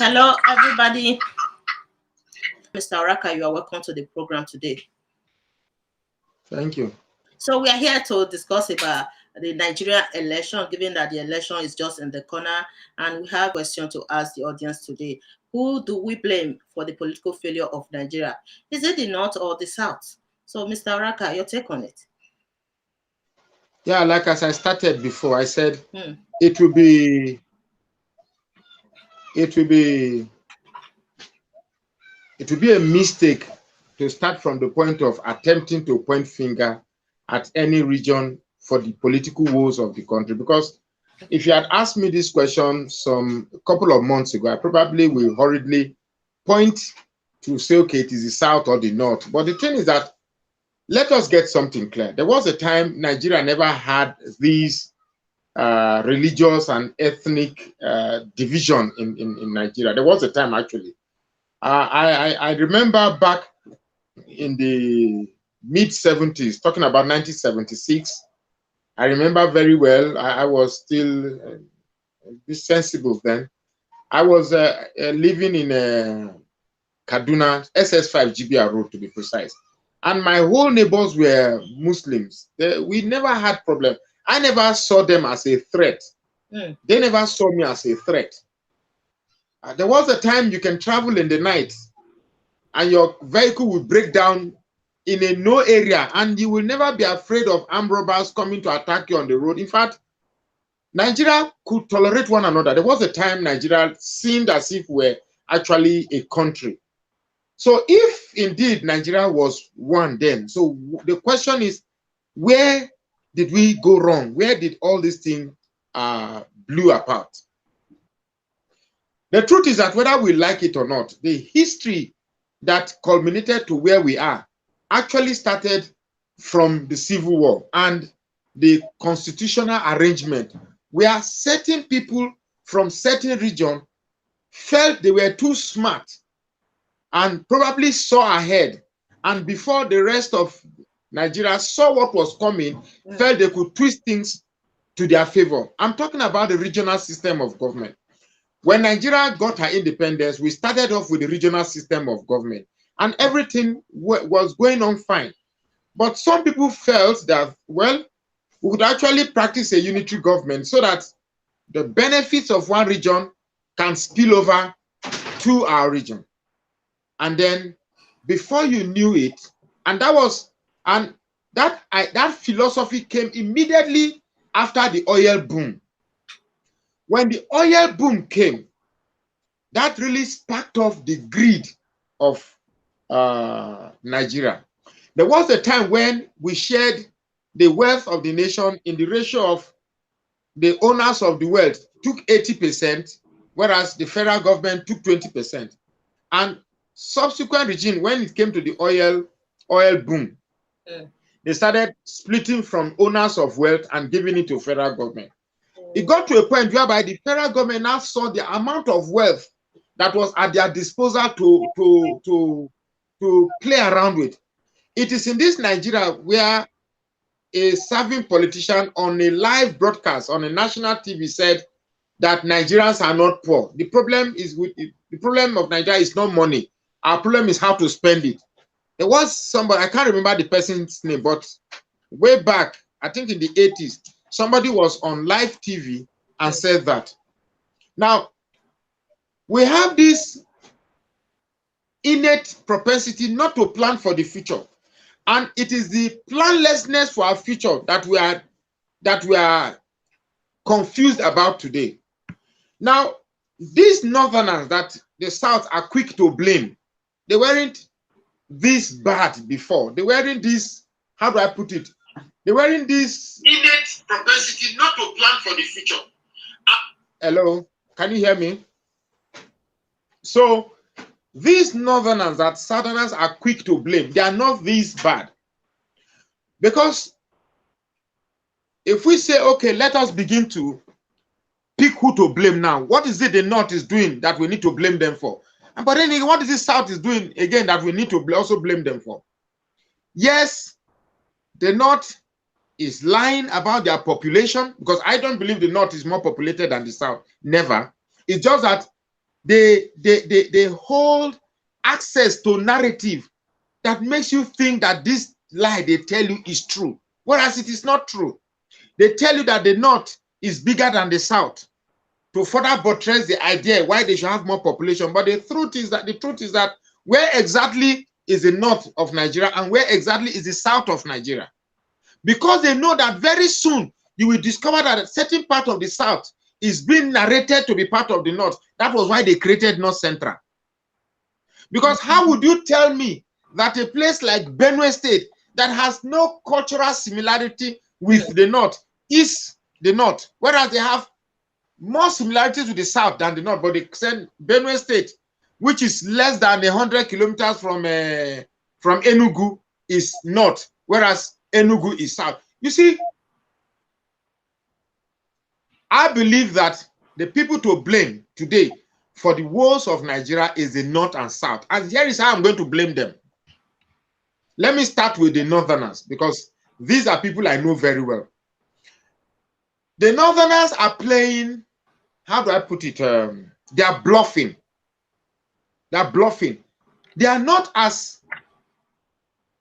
Hello, everybody. Mr. Oraka, you are welcome to the program today. Thank you. So we are here to discuss about the Nigeria election, given that the election is just in the corner, and we have a question to ask the audience today. Who do we blame for the political failure of Nigeria? Is it the North or the South? So, Mr. Oraka, your take on it. Yeah, like as I started before, I said it will be a mistake to start from the point of attempting to point finger at any region for the political woes of the country. Because if you had asked me this question a couple of months ago, I probably will hurriedly point to say, okay, it is the South or the North. But the thing is that, let us get something clear. There was a time Nigeria never had these religious and ethnic division in Nigeria. There was a time, actually. I remember back in the mid-70s, talking about 1976. I remember very well. I was still sensible then. I was living in Kaduna, SS5 GBR Road, to be precise. And my whole neighbors were Muslims. We never had problem. I never saw them as a threat. They never saw me as a threat. There was a time you can travel in the night and your vehicle will break down in a no area and you will never be afraid of armed robbers coming to attack you on the road. In fact, Nigeria could tolerate one another. There was a time Nigeria seemed as if we're actually a country. So if indeed Nigeria was one then, so the question is, where did we go wrong? Where did all these things blew apart? The truth is that whether we like it or not, the history that culminated to where we are actually started from the Civil War and the constitutional arrangement, where certain people from certain region felt they were too smart and probably saw ahead, and before the rest of Nigeria saw what was coming, felt they could twist things to their favor. I'm talking about the regional system of government. When Nigeria got her independence, we started off with the regional system of government, and everything was going on fine. But some people felt that, well, we could actually practice a unitary government so that the benefits of one region can spill over to our region. And then before you knew it, that philosophy came immediately after the oil boom. When the oil boom came, that really sparked off the greed of Nigeria. There was a time when we shared the wealth of the nation in the ratio of the owners of the wealth took 80%, whereas the federal government took 20%. And subsequent regime, when it came to the oil boom, they started splitting from owners of wealth and giving it to federal government. It got to a point whereby the federal government now saw the amount of wealth that was at their disposal to play around with. It is in this Nigeria where a serving politician on a live broadcast on a national TV said that Nigerians are not poor. The problem of Nigeria is not money. Our problem is how to spend it. There was somebody, I can't remember the person's name, but way back, I think in the 80s, somebody was on live TV and said that. Now, we have this innate propensity not to plan for the future. And it is the planlessness for our future that we are confused about today. Now, these northerners that the South are quick to blame, they weren't this bad before. They weren't this, how do I put it? They weren't this innate propensity not to plan for the future. Hello, can you hear me? So, these northerners that southerners are quick to blame, they are not this bad. Because if we say, okay, let us begin to pick who to blame now, what is it the North is doing that we need to blame them for? And but then what is the South is doing again that we need to also blame them for? Yes, the North is lying about their population, because I don't believe the North is more populated than the South. Never. It's just that they hold access to narrative that makes you think that this lie they tell you is true, whereas it is not true. They tell you that the North is bigger than the South to further buttress the idea why they should have more population. But the truth is that where exactly is the north of Nigeria and where exactly is the south of Nigeria? Because they know that very soon you will discover that a certain part of the south is being narrated to be part of the north. That was why they created North Central. Because how would you tell me that a place like Benue State that has no cultural similarity with the north is the north, whereas they have more similarities with the south than the north? But they send Benue State, which is less than 100 kilometers from Enugu, is north, whereas Enugu is south. You see, I believe that the people to blame today for the woes of Nigeria is the north and south. And here is how I'm going to blame them. Let me start with the northerners, because these are people I know very well. The northerners are playing, how do I put it? They are bluffing. They are bluffing. They are not as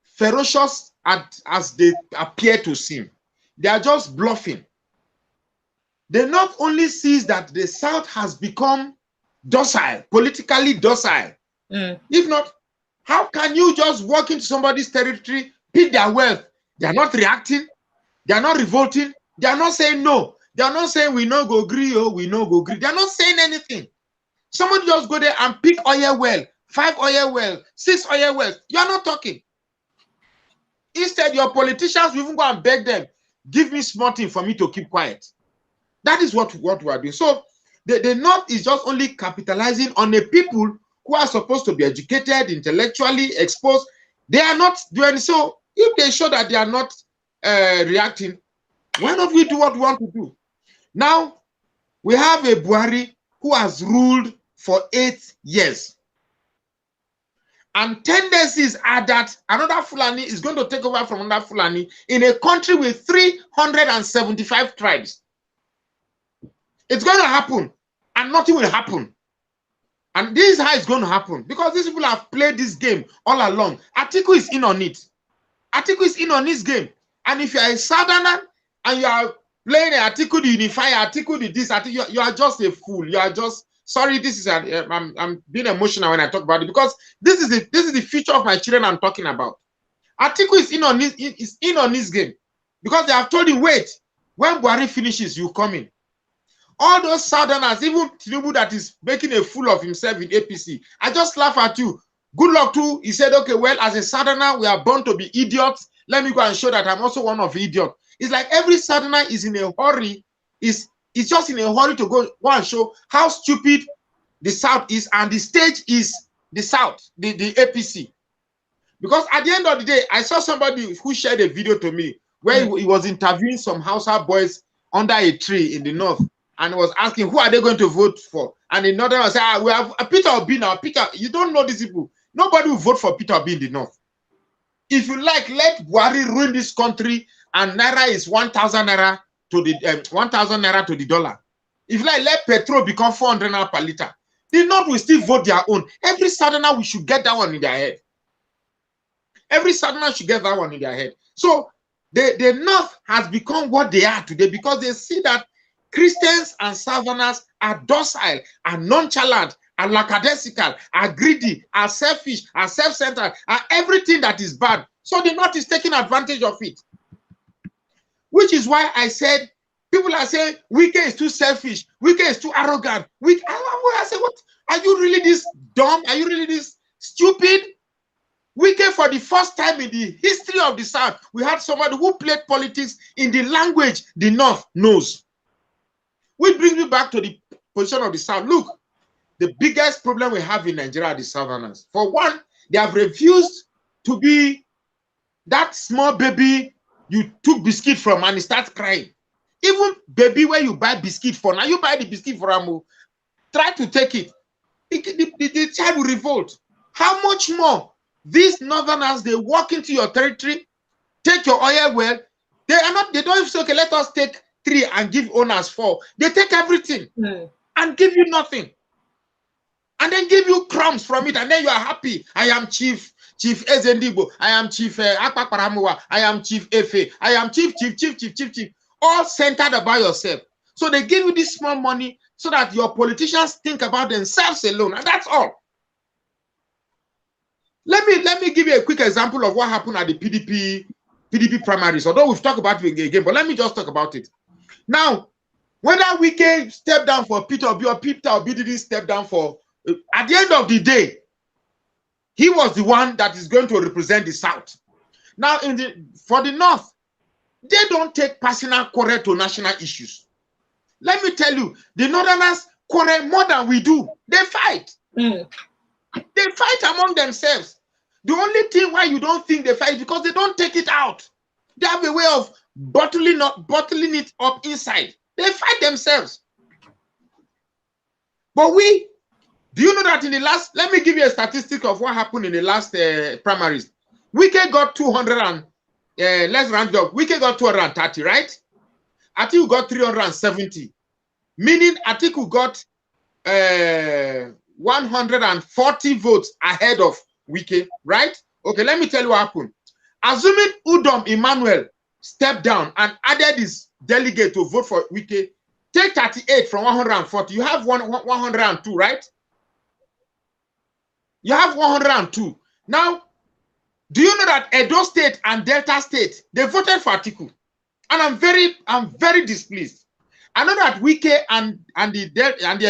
ferocious as they appear to seem. They are just bluffing. They not only see that the South has become docile, politically docile. If not, how can you just walk into somebody's territory, pick their wealth? They are not reacting. They are not revolting. They are not saying no. They are not saying we no go agree, oh, we no go agree. They are not saying anything. Somebody just go there and pick oil well, 5 oil well, 6 oil wells. You are not talking. Instead, your politicians will even go and beg them, give me something for me to keep quiet. That is what we are doing. So the North is just only capitalizing on the people who are supposed to be educated, intellectually exposed. They are not doing so. If they show that they are not reacting, why not we do what we want to do? Now, we have a Buhari who has ruled for 8 years. And tendencies are that another Fulani is going to take over from another Fulani in a country with 375 tribes. It's going to happen, and nothing will happen. And this is how it's going to happen, because these people have played this game all along. Atiku is in on it. Atiku is in on this game. And if you are a Southerner and you are playing Atiku the unifier, Atiku the this, Atiku, you are just a fool. You are just, sorry, this is I'm being emotional when I talk about it, because this is the future of my children I'm talking about. Atiku is in on this game, because they have told him, wait, when Buhari finishes, you come in. All those Southerners, even Tinubu that is making a fool of himself in APC, I just laugh at you. Good luck too. He said, okay, well, as a Southerner, we are born to be idiots. Let me go and show that I'm also one of the idiots. It's like every Southerner is in a hurry, is just in a hurry to go and show how stupid the South is, and the stage is the South, the APC. Because at the end of the day, I saw somebody who shared a video to me where he was interviewing some Hausa boys under a tree in the north, and was asking, who are they going to vote for? And another one said, we have Peter Obi now. Peter, you don't know these people. Nobody will vote for Peter Obi in the north. If you like, let Buhari ruin this country, and Naira is 1,000 Naira to the 1,000 Naira to the dollar. If you like, let petrol become 400 Naira per liter. The north will still vote their own. Every Southerner, we should get that one in their head. Every Southerner should get that one in their head. So the north has become what they are today, because they see that Christians and Southerners are docile, are nonchalant, are lackadaisical, are greedy, are selfish, are self-centered, are everything that is bad. So the North is taking advantage of it. Which is why I said, people are saying, Wike is too selfish, Wike is too arrogant. I said, what? Are you really this dumb? Are you really this stupid? Wike, for the first time in the history of the South, we had somebody who played politics in the language the North knows. Which brings me back to the position of the South. Look, the biggest problem we have in Nigeria are the Southerners. For one, they have refused to be that small baby you took biscuit from and he starts crying. Even baby where you buy biscuit for, now you buy the biscuit for Amu, try to take it. The child will revolt. How much more? These Northerners, they walk into your territory, take your oil well. They don't even say, okay, let us take 3 and give owners 4. They take everything and give you nothing. and then give you crumbs from it, and then you are happy. I am Chief Ezendibo, I am Chief Akpakparamuwa, I am Chief Efe, I am Chief, all centered about yourself. So they give you this small money so that your politicians think about themselves alone, and that's all. Let me give you a quick example of what happened at the PDP primaries, although we've talked about it again, but let me just talk about it. Now, whether Wike stepped down for Peter Obi or Peter Obi didn't step down for, at the end of the day, he was the one that is going to represent the South. Now, for the North, they don't take personal quarrel to national issues. Let me tell you, the Northerners quarrel more than we do. They fight. They fight among themselves. The only thing why you don't think they fight is because they don't take it out. They have a way of bottling it up inside. They fight themselves. But do you know that in the last, let me give you a statistic of what happened in the last primaries. Wike got 200 and, let's round it up, Wike got 230, right? Atiku got 370, meaning Atiku got 140 votes ahead of Wike, right? Okay, let me tell you what happened. Assuming Udom Emmanuel stepped down and added his delegate to vote for Wike, take 38 from 140, you have 102, right? You have 102. Now, do you know that Edo State and Delta State, they voted for Atiku? And I'm very displeased. I know that Wike and the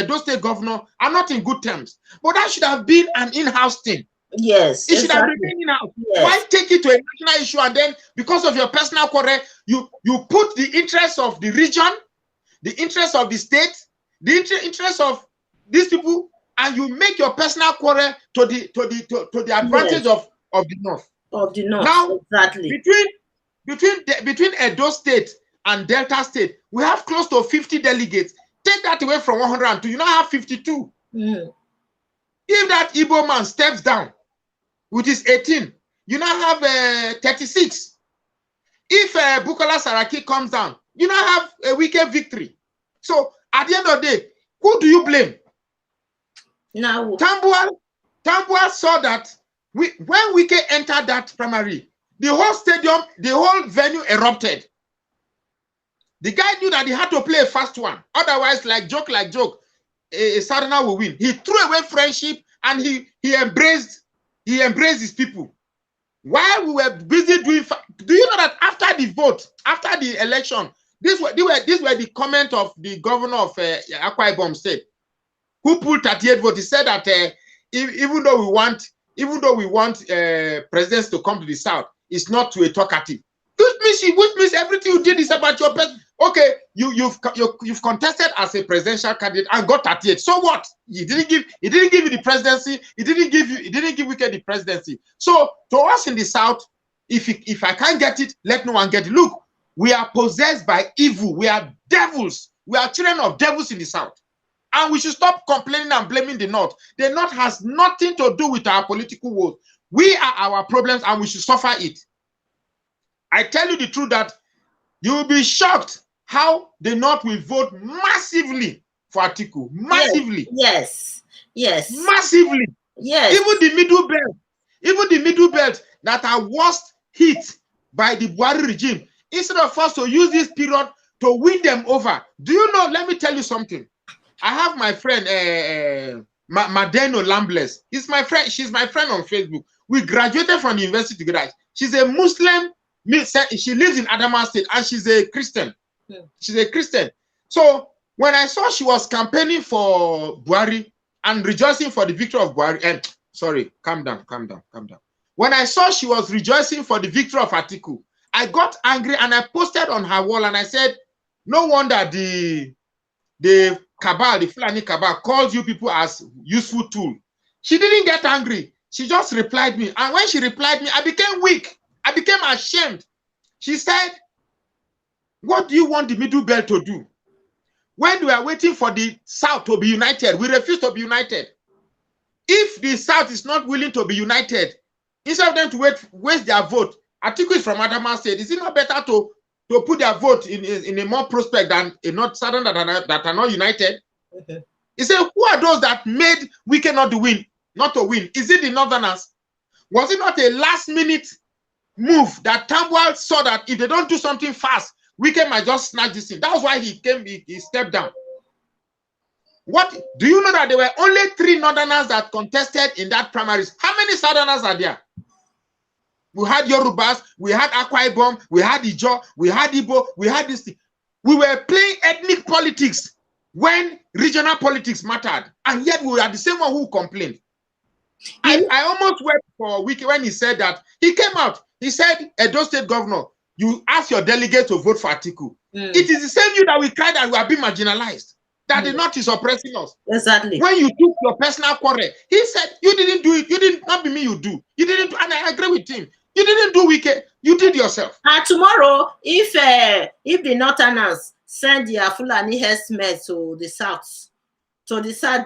Edo State governor are not in good terms, but that should have been an in-house thing. Yes, it should have been in-house. Yes. Why take it to a national issue and then, because of your personal quarrel, you put the interests of the region, the interests of the state, the interests of these people, and you make your personal quarrel to the advantage of the North. Of the North, now, exactly. Between Edo State and Delta State, we have close to 50 delegates. Take that away from 102, you now have 52. If that Igbo man steps down with his 18, you now have 36. If Bukola Saraki comes down, you now have a Wike victory. So at the end of the day, who do you blame? Now, Tambuwal saw that when Wike entered that primary, the whole stadium, the whole venue erupted. The guy knew that he had to play a fast one. Otherwise, like joke, a Southerner will win. He threw away friendship and he embraced his people. While we were busy doing, do you know that after the vote, after the election, these were the comment of the governor of Akwa Ibom State, who pulled 38 votes. He said that even though we want presidents to come to the South, it's not too talkative. Which means everything you did is about your person. Okay, you've contested as a presidential candidate and got 38. So what? He didn't give you the presidency. He didn't give Wike the presidency. So to us in the South, if I can't get it, let no one get it. Look, we are possessed by evil. We are devils. We are children of devils in the South. And we should stop complaining and blaming the North. The North has nothing to do with our political woes. We are our problems and we should suffer it. I tell you the truth that you will be shocked how the North will vote massively for Atiku. Massively. Yes. Massively. Yes. Even the middle belt that are worst hit by the Buhari regime, instead of us to use this period to win them over. Do you know, let me tell you something. I have my friend, Madeno Lambles. She's my friend on Facebook. We graduated from the university together. She's a Muslim. She lives in Adamawa State and she's a Christian. She's a Christian. So when I saw she was campaigning for Buhari and rejoicing for the victory of Buhari, and sorry, calm down. When I saw she was rejoicing for the victory of Atiku, I got angry and I posted on her wall and I said, no wonder the cabal, the Fulani cabal, calls you people as useful tool. She didn't get angry. She just replied me. And when she replied me, I became weak. I became ashamed. She said, what do you want the middle belt to do? When we are waiting for the South to be united, we refuse to be united. If the South is not willing to be united, instead of them to waste their vote, Atiku is from Adamawa State. Is it not better to put their vote in a more prospect than a North Southern that are not united? He said, who are those that made Wike not to win? Is it the Northerners? Was it not a last-minute move that Tambuwal saw that if they don't do something fast, Wike might just snatch this thing? That was why he stepped down. What do you know that there were only 3 Northerners that contested in that primaries? How many Southerners are there? We had Yorubas, we had Akwa Ibom, we had Ijo, we had Igbo, we had this thing. We were playing ethnic politics when regional politics mattered, and yet we were the same one who complained. I almost wept for Wike when he said that. He came out, he said, Edo State Governor, you ask your delegates to vote for Atiku. It is the same you that we cried that we are being marginalized, that the North is oppressing us. Exactly. When you took your personal quarrel, he said, you didn't do it, you didn't, not be me, you do. You didn't do, and I agree with him. You didn't do Wike, you did yourself. And tomorrow, if the Northerners send their Fulani herdsmen to the south,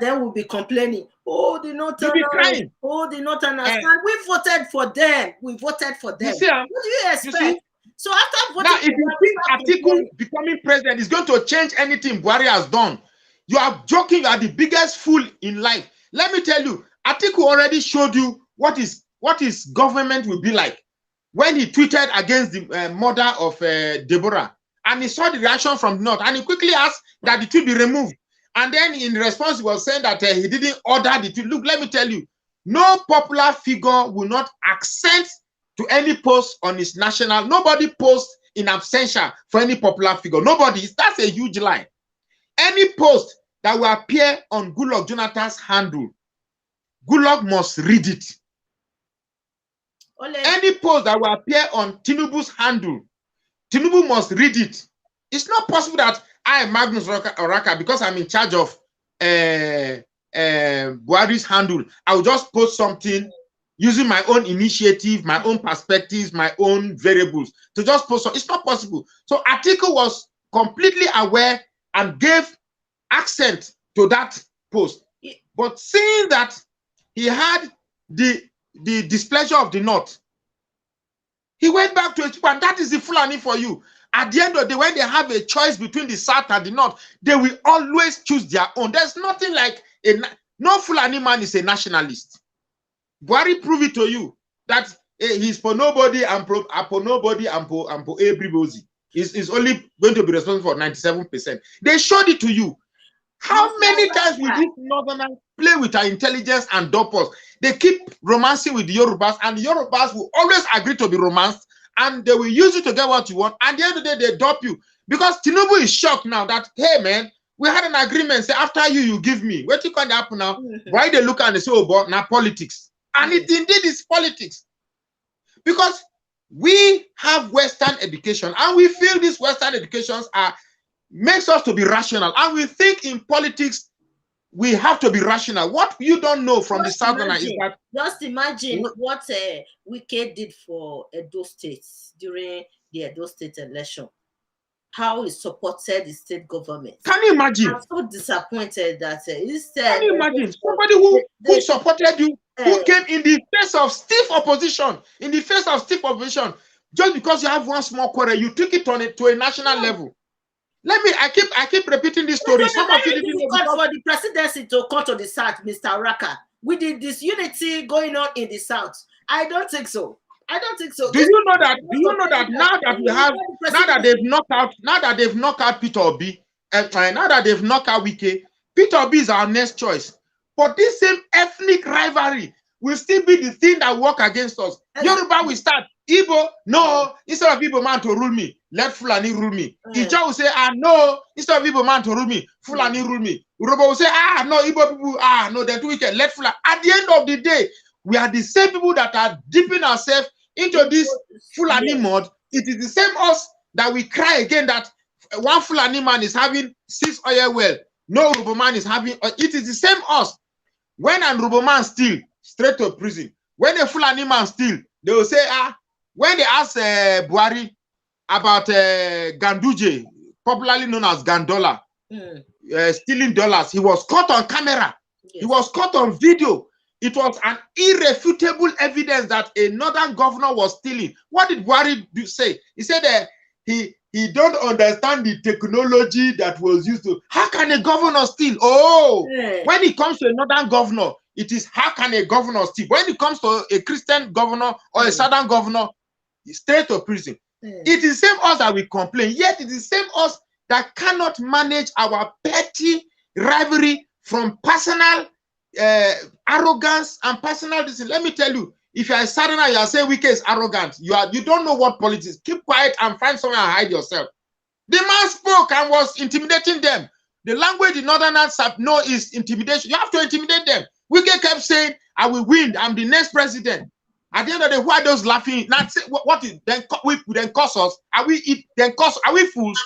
then we'll be complaining. Oh, the Northerners, oh, the Northerners. And we voted for them. We voted for them. See, what do you expect? So after voting, now, if you think Atiku becoming president is going to change anything Buhari has done, you are joking. You are the biggest fool in life. Let me tell you, Atiku already showed you what his government will be like when he tweeted against the murder of Deborah, and he saw the reaction from the North, and he quickly asked that the tweet be removed. And then in response, he was saying that he didn't order the tweet. Look, let me tell you, no popular figure will not accent to any post on his national. Nobody posts in absentia for any popular figure. Nobody. That's a huge lie. Any post that will appear on Goodluck Jonathan's handle, Goodluck must read it. Any post that will appear on Tinubu's handle, Tinubu must read it. It's not possible that I, Magnus Oraka, because I'm in charge of Buhari's handle, I will just post something using my own initiative, my own perspectives, my own variables to just post. It's not possible. So Atiku was completely aware and gave accent to that post. But seeing that he had the displeasure of the North, he went back to it, and that is the Fulani for you. At the end of the day, when they have a choice between the South and the North, they will always choose their own. There's nothing like no Fulani man is a nationalist. Buhari prove it to you that he's for nobody and for nobody and for everybody. He's only going to be responsible for 97%. They showed it to you. How many times will these Northerners play with our intelligence and dope us? They keep romancing with the Yorubas, and the Yorubas will always agree to be romanced, and they will use you to get what you want. And at the end of the day, they dope you. Because Tinubu is shocked now that, hey, man, we had an agreement. Say, after you give me. What you can happen now? Why they look and they say, oh, but now politics. And it indeed is politics. Because we have Western education, and we feel these Western educations makes us to be rational. And we think in politics, we have to be rational. What you don't know from the Southerner is that... Just imagine what Wike did for Edo State during the Edo State election. How he supported the state government. Can you imagine? I'm so disappointed that can you imagine somebody who supported you, who came in the face of stiff opposition, just because you have one small quarrel, you took it to a national level. I keep repeating this story. Some of you didn't know for the presidency to come to the South, Mr. Oraka. We did this unity going on in the South. I don't think so. I don't think so. Do you know that? Now that they've knocked out Peter Obi, now that they've knocked out Wike, Peter Obi is our next choice. But this same ethnic rivalry will still be the thing that work against us. Yoruba will start. Igbo, no, instead of Igbo man to rule me, let Fulani rule me. Ija will say, no, instead of Igbo man to rule me, Fulani rule me. Yoruba will say, no, Igbo people, no, they're too wicked, let Fulani. At the end of the day, we are the same people that are dipping ourselves into this Fulani mud. It is the same us that we cry again that one Fulani man is having 6 oil well, no Yoruba man is having. It is the same us. When an Yoruba man steal, straight to prison. When a Fulani man steal, they will say, when they ask Buhari about Ganduje, popularly known as Gandola, stealing dollars, he was caught on camera. Yes. He was caught on video. It was an irrefutable evidence that a northern governor was stealing. What did Buhari say? He said that he he don't understand the technology that was used to. How can a governor steal? Oh, when it comes to a northern governor, it is how can a governor steal? When it comes to a Christian governor or a southern governor, straight to prison. It is the same us that we complain, yet it is the same us that cannot manage our petty rivalry from personal arrogance and personal decision. Let me tell you, if you are a southerner, you are saying Wike is arrogant. You don't know what politics. Keep quiet and find somewhere and hide yourself. The man spoke and was intimidating them. The language the northerners know is intimidation. You have to intimidate them. Wike kept saying, "I will win. I'm the next president." At the end of the day, who are those laughing? Now, what is then we then cause us? Are we then cause? Are we fools?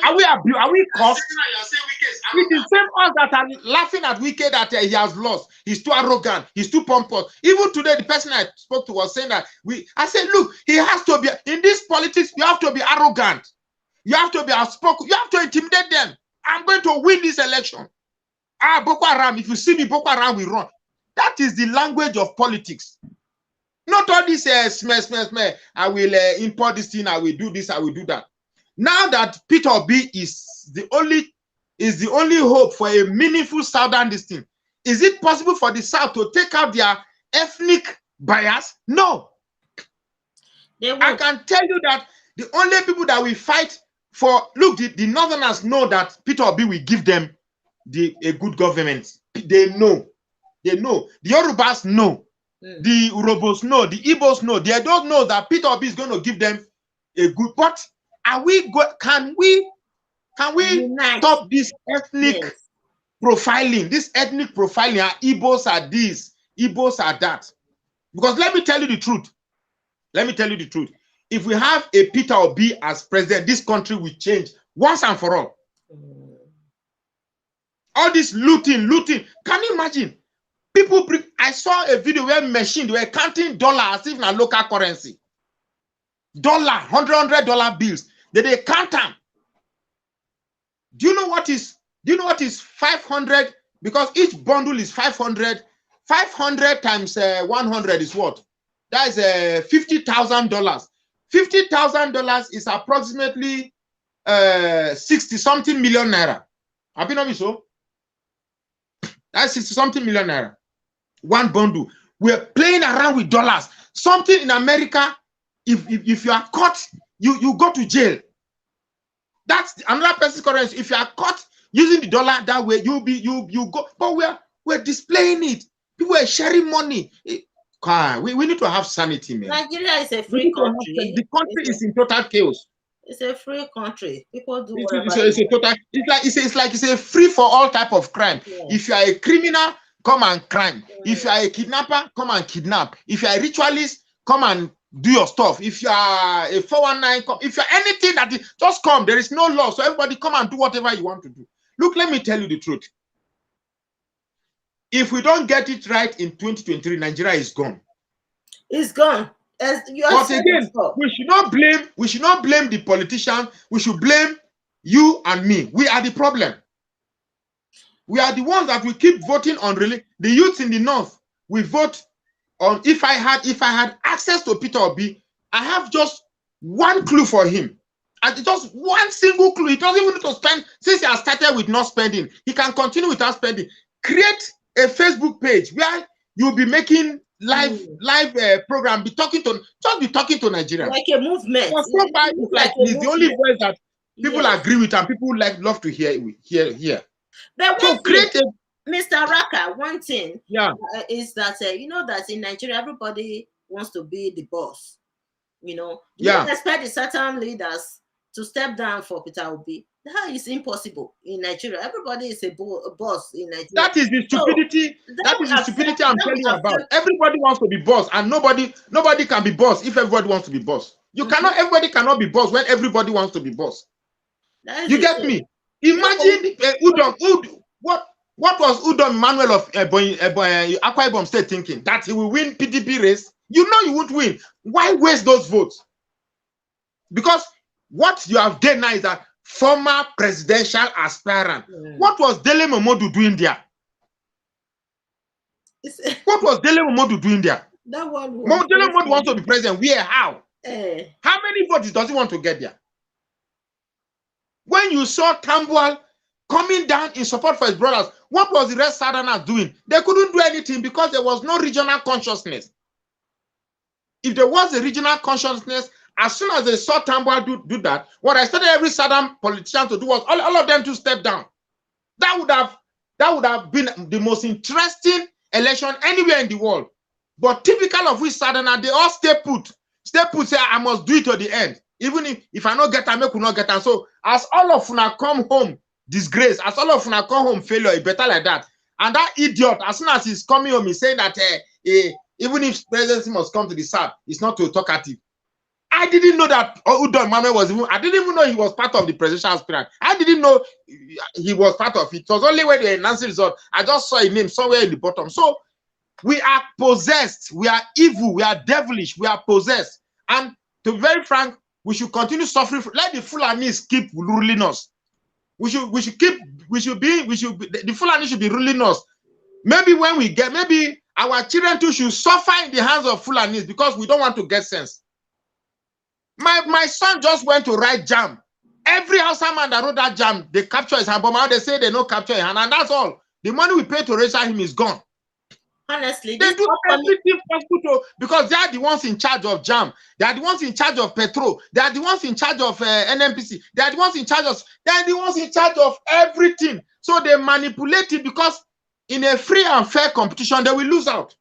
Are we abused? Are we caused? It is same us that are laughing at Wike that he has lost. He's too arrogant. He's too pompous. Even today, the person I spoke to was saying that I said, look, he has to be in this politics. You have to be arrogant. You have to be outspoken. You have to intimidate them. I'm going to win this election. Boko Haram. If you see me, Boko Haram will run. That is the language of politics. Not all this smell. I will import this thing. I will do this. I will do that. Now that Peter Obi is the only hope for a meaningful southern this thing, is it possible for the South to take out their ethnic bias? No. I can tell you that the only people that we fight for, look, the Northerners know that Peter Obi will give them a good government. They know. The Yorubas know. The Urobos know, the Igbos know, they don't know that Peter Obi is going to give them a good. But can we stop this ethnic profiling? This ethnic profiling, Igbos are this, Igbos are that. Because let me tell you the truth. If we have a Peter Obi as president, this country will change once and for all. All this looting. Can you imagine? People, I saw a video where they were counting dollars as if in a local currency. $100 bills. They count them. Do you know what is 500? Because each bundle is 500. 500 times 100 is what? That is $50,000. $50,000 is approximately 60-something million naira. Have you know me so? That's 60-something million naira. One bundle. We're playing around with dollars. Something in America, if you are caught, you go to jail. That's another person's currency. If you are caught using the dollar that way, you go. But we're displaying it. People are sharing money. We need to have sanity, man. Nigeria is a free country. The country is in total chaos. It's a free country. People do it's a free for all type of crime. Yeah. If you are a criminal, come and crime. Yeah. If you are a kidnapper, come and kidnap. If you are a ritualist, come and do your stuff. If you are a 419, if you are anything just come. There is no law, so everybody come and do whatever you want to do. Look, let me tell you the truth. If we don't get it right in 2023, Nigeria is gone. It's gone. But again, we should not blame the politician. We should blame you and me. We are the problem. We are the ones that we keep voting on. Really, the youth in the north, we vote on. If I had access to Peter Obi, I have just one clue for him. And just one single clue. He doesn't even need to spend. Since he has started with not spending, he can continue without spending. Create a Facebook page where you'll be making live program, be talking to Nigerians. Like a movement. So far, it's the only voice that people agree with and people love to hear. But so create Mr. Raka, one thing is that you know that in Nigeria everybody wants to be the boss. You know, you don't expect the certain leaders to step down for Peter Obi. That is impossible in Nigeria. Everybody is a boss in Nigeria. That is the stupidity. That is the stupidity I'm telling you about. Everybody wants to be boss, and nobody can be boss if everybody wants to be boss. You cannot. Everybody cannot be boss when everybody wants to be boss. You get me? Imagine Udom. What was Udom Emmanuel of Akwa Ibom State thinking? That he will win PDP race? You know you won't win. Why waste those votes? Because what you have done now is that former presidential aspirant. What was Dele Momodu doing there? What was Dele Momodu doing there? That one. Dele Momodu wants to be president. Where? How? How many votes does he want to get there? When you saw Tambuwal coming down in support for his brothers, what was the rest Southerners doing? They couldn't do anything because there was no regional consciousness. If there was a regional consciousness, as soon as they saw Tambuwal do that, what I expected every Southern politician to do was all of them to step down. That would have been the most interesting election anywhere in the world. But typical of which Southerner, they all stay put. Stay put, say, I must do it to the end. Even if I not get them, I could not get them. So as all of una come home disgrace, as all of una come home failure, it better like that. And that idiot, as soon as he's coming home, he's saying that even if presidency must come to the South, it's not too talkative. I didn't know that Udon Mame was even, I didn't even know he was part of the presidential aspirant. I didn't know he was part of it. It was only when they announced the result, I just saw a name somewhere in the bottom. So we are possessed, we are evil, we are devilish, we are possessed. And to be very frank, we should continue suffering. Let the Fulanis keep ruling us. The Fulani should be ruling us. Maybe when we get, maybe our children too should suffer in the hands of Fulanis because we don't want to get sense. My son just went to write jam. Every Hausa man that wrote that jam, they capture his hand. But now they say they don't capture his hand, and that's all. The money we pay to register him is gone. Honestly, they do everything possible because they are the ones in charge of jam. They are the ones in charge of petrol. They are the ones in charge of NNPC. They are the ones in charge of. They are the ones in charge of everything. So they manipulate it because in a free and fair competition they will lose out.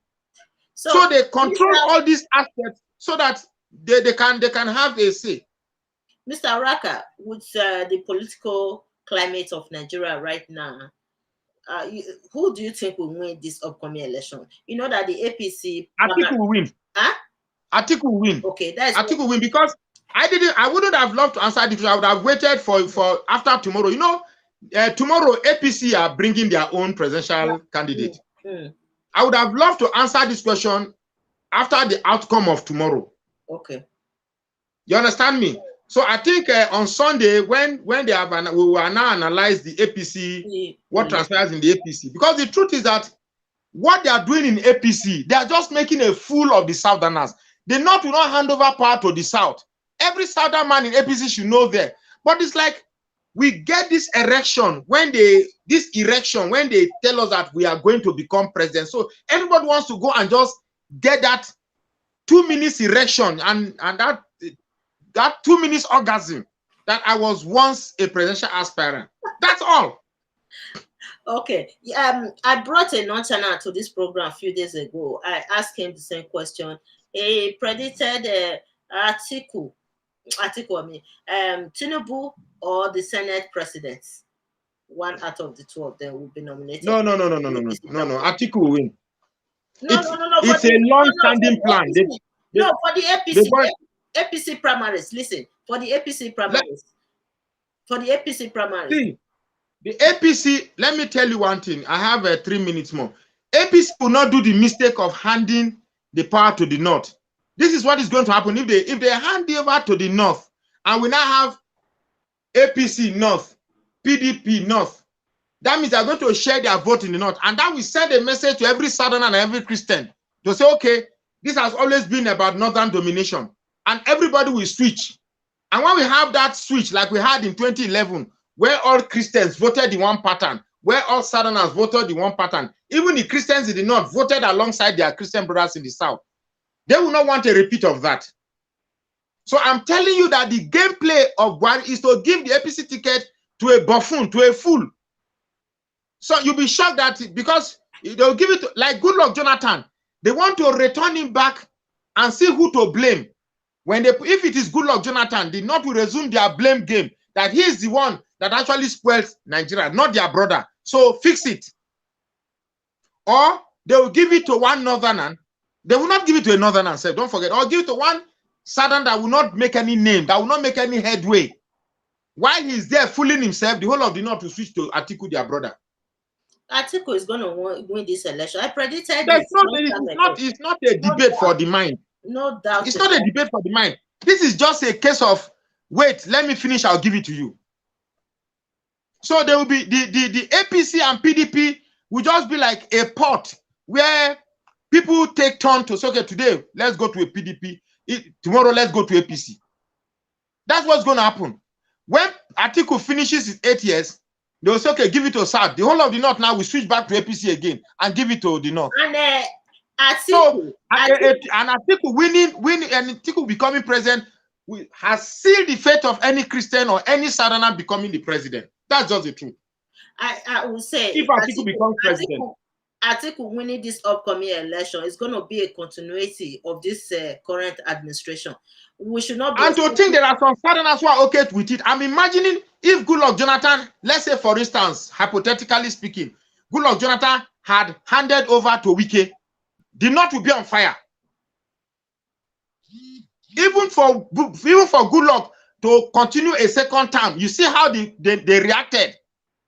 So they control all these aspects so that they can have a say. Mr. Araka, with the political climate of Nigeria right now, who do you think will win this upcoming election? You know that the APC. Atiku will win. Huh? Atiku will win. Okay, that's Atiku will win because I wouldn't have loved to answer this. I would have waited for after tomorrow. You know, tomorrow APC are bringing their own presidential candidate. I would have loved to answer this question after the outcome of tomorrow. Okay. You understand me? So I think on Sunday, when they have, we will now analyze the APC, what transpires in the APC. Because the truth is that what they are doing in APC, they are just making a fool of the Southerners. The North will not hand over power to the South. Every Southern man in APC should know that. But it's like we get this erection when they tell us that we are going to become president. So everybody wants to go and just get that 2 minutes erection and that 2 minutes orgasm that I was once a presidential aspirant. That's all. Okay. I brought a non-channel to this program a few days ago. I asked him the same question. He predicted Atiku, Tinubu or the Senate president. One out of the two of them will be nominated. No. Atiku will win. No. It's a long-standing plan. For the APC primaries. Listen, for the APC primaries. See, the APC, let me tell you one thing. I have 3 minutes more. APC will not do the mistake of handing the power to the North. This is what is going to happen if they hand it over to the North, and we now have APC North, PDP North. That means they're going to share their vote in the North, and that will send a message to every Southern and every Christian to say, okay, this has always been about Northern domination, and everybody will switch. And when we have that switch, like we had in 2011, where all Christians voted in one pattern, where all Southerners voted in one pattern, even the Christians in the North voted alongside their Christian brothers in the South, they will not want a repeat of that. So I'm telling you that the gameplay of one is to give the APC ticket to a buffoon, to a fool. So you'll be shocked that because they'll give it to, like Goodluck Jonathan, they want to return him back and see who to blame. If it is Goodluck Jonathan, the North will resume their blame game, that he is the one that actually spoils Nigeria, not their brother. So fix it. Or they will give it to one Northerner. They will not give it to a Northerner, don't forget. Or give it to one Southern that will not make any name, that will not make any headway. While he's there fooling himself, the whole of the North will switch to Atiku, their brother. Atiku is going to win this election. I predicted it's not a debate for the mind. No doubt. It's not a debate for the mind. This is just a case of, wait, let me finish, I'll give it to you. So there will be the APC and PDP will just be like a pot where people take turn to say, okay, today let's go to a PDP, tomorrow let's go to APC. That's what's going to happen. When Atiku finishes his 8 years, they will say, okay, give it to South. The whole of the North now will switch back to APC again and give it to the North. And So, and Atiku winning, and Atiku becoming president has sealed the fate of any Christian or any Southerner becoming the president. That's just the truth. I will say, if Atiku becomes president, Atiku winning this upcoming election is going to be a continuity of this current administration. We should not be. And to think there are some Southerners who are okay with it. I'm imagining if Goodluck Jonathan, let's say for instance, hypothetically speaking, Goodluck Jonathan had handed over to Wike, the North would be on fire. Even for Goodluck to continue a second term, you see how they reacted.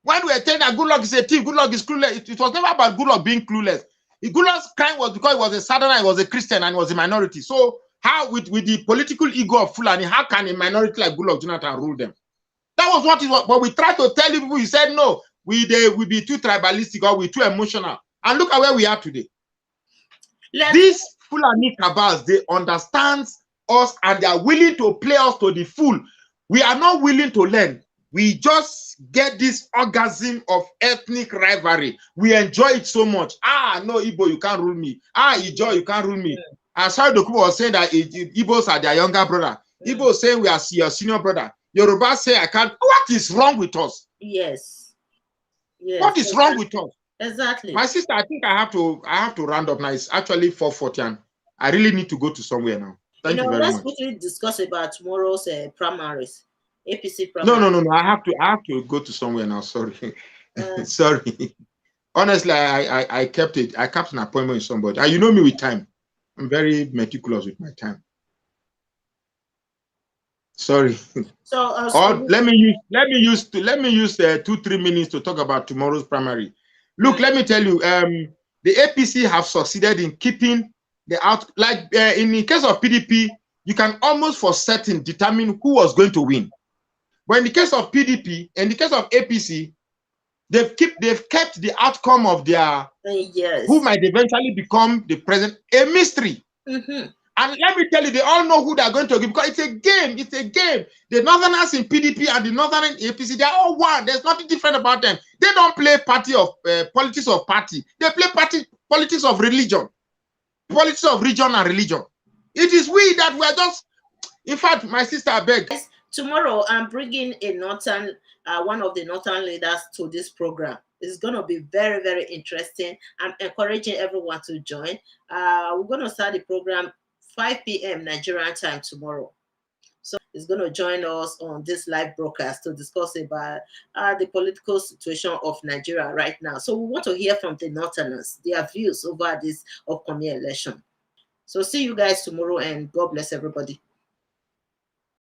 When we were telling that Goodluck is a thief, Goodluck is clueless, it was never about Goodluck being clueless. Goodluck's crime was because he was a Southerner, he was a Christian, and he was a minority. So how, with the political ego of Fulani, how can a minority like Goodluck Jonathan rule them? That was what it was. But we tried to tell people, you said no, we be too tribalistic or we too emotional. And look at where we are today. These Fulani cabals, they understand us and they are willing to play us to the full. We are not willing to learn. We just get this orgasm of ethnic rivalry. We enjoy it so much. Ah, no, Igbo, you can't rule me. Ah, Ijo, you can't rule me. And Sarah Dokubo was saying that Igbos are their younger brother. Igbo saying we are your senior brother. Yoruba say I can't. What is wrong with us? Yes. Yes. What is wrong with us? Exactly. My sister, I think I have to round up now. It's actually 4:40 and I really need to go to somewhere now. Thank you very much. Let's quickly discuss about tomorrow's primaries. APC primaries. No. I have to go to somewhere now. Sorry. Sorry. Honestly, I kept it. I kept an appointment with somebody. And you know me with time. I'm very meticulous with my time. Sorry. So, let me use 2-3 minutes to talk about tomorrow's primary. Look, let me tell you, the APC have succeeded in keeping the out. Like in the case of PDP, you can almost for certain determine who was going to win. But in the case of PDP, in the case of APC, they've kept the outcome of their who might eventually become the president a mystery. And let me tell you, they all know who they're going to give because it's a game. It's a game. The Northerners in PDP and the Northern APC, they're all one. There's nothing different about them. They don't play politics of party. They play politics of religion, politics of region and religion. It is we that we're just. In fact, my sister, I beg. Tomorrow, I'm bringing a one of the Northern leaders to this program. It's going to be very, very interesting. I'm encouraging everyone to join. We're going to start the program 5 p.m. Nigerian time tomorrow. So he's going to join us on this live broadcast to discuss about the political situation of Nigeria right now. So we want to hear from the Northerners, their views over this upcoming election. So see you guys tomorrow and God bless everybody.